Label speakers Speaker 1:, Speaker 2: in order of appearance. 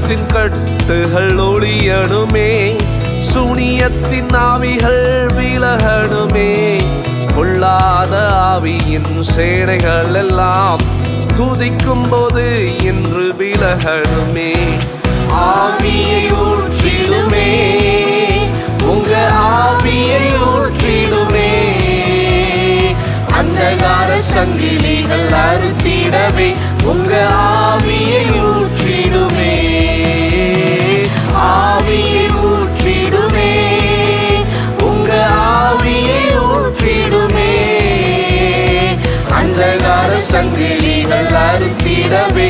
Speaker 1: சாபத்தின் கட்டுகள் ஒளியணுமே, சூனியத்தின் ஆவிகள் விலகணுமே, கொள்ளாத ஆவியின் சேனைகள் எல்லாம் துதிக்கும் போது இன்று விலகணுமே. ஆவியை ஊற்றிடுமே, உங்க ஆவியை ஊற்றிடுமே, அந்தகார சங்கிலிகள் அறுத்திடவே உங்க ஆவியை ஊற்றிடுமே. ஆவியை ஊற்றிடுமே, உங்க ஆவியை ஊற்றிடுமே, அந்தகார சங்கிலிகள் அறுத்திடவே